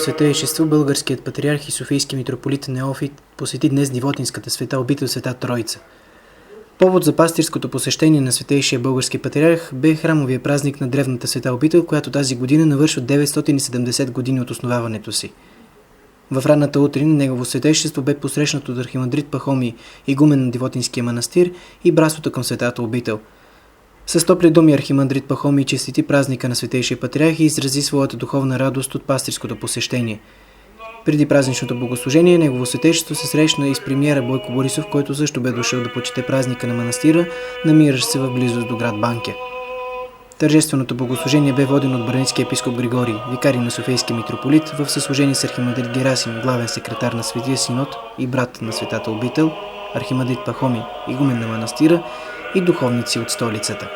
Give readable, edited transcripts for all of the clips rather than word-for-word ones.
Святейшество, българският патриарх и софийски митрополит Неофит посети днес Дивотинската света обител Света Троица. Повод за пастирското посещение на Светейшия български патриарх бе храмовия празник на древната света обител, която тази година навършва 970 години от основаването си. В ранната утрин негово святейшество бе посрещнат от архимандрит Пахомий, игумен на Дивотинския манастир и братството към светата обител. С топли думи архимандрит Пахомий честити празника на Светейшия патриарх и изрази своята духовна радост от пастирското посещение. Преди празничното богослужение негово святейшество се срещна и с премиера Бойко Борисов, който също бе дошъл да почете празника на манастира, намиращ се в близост до град Банкя. Тържественото богослужение бе водено от бранитския епископ Григорий, викарий на Софийския митрополит, в съслужение с архимандрит Герасим, главен секретар на Светия Синод и брат на Светата обител, архимандрит Пахомий, игумен на манастира и духовници от столицата.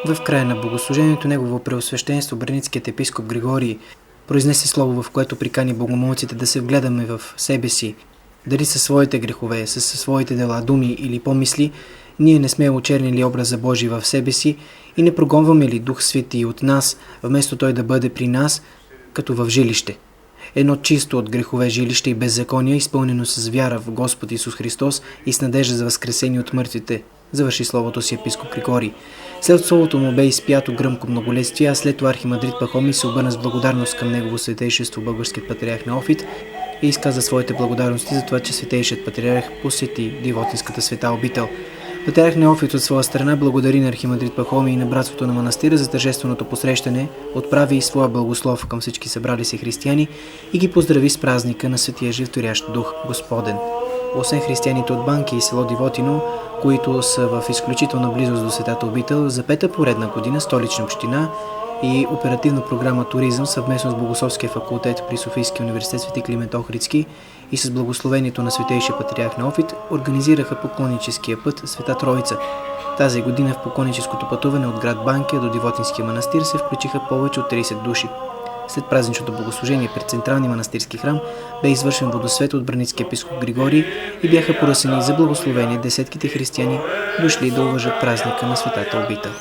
В края на богослужението негово преосвещенство бранитският епископ Григорий произнесе слово, в което прикани богомолците да се вгледаме в себе си, дали със своите грехове, със своите дела, думи или помисли, ние не сме очернили образа Божий в себе си и не прогонваме ли Дух Свети от нас, вместо Той да бъде при нас, като в жилище. Едно чисто от грехове жилище и беззакония, изпълнено с вяра в Господ Исус Христос и с надежда за възкресение от мъртвите, завърши словото си епископ Григорий. След словото му бе изпято гръмко многолетствие, а след това архимандрит Пахомий се обърна с благодарност към негово святейшество българският патриарх Неофит и изказа своите благодарности за това, че светейшият патриарх посети Дивотинската света обител. Патриарх Неофит от своя страна благодари на архимандрит Пахомий и на братството на манастира за тържественото посрещане, отправи и своя благослов към всички събрали се християни и ги поздрави с празника на Светия Животворящ Дух Господен. Освен християните от Банкя и село Дивотино, които са в изключителна близост до Светата обител, за пета поредна година Столична община и оперативна програма Туризъм съвместно с Богословския факултет при Софийския университет Свети Климент Охридски и с благословението на Светейшия патриарх Неофит организираха поклонническия път Света Троица. Тази година в поклонническото пътуване от град Банкя до Дивотинския манастир се включиха повече от 30 души. След празничното богослужение пред Централния манастирски храм бе извършен водосвет от бранитския епископ Григорий и бяха поръсени за благословение десетките християни, дошли да уважат празника на Светата обител.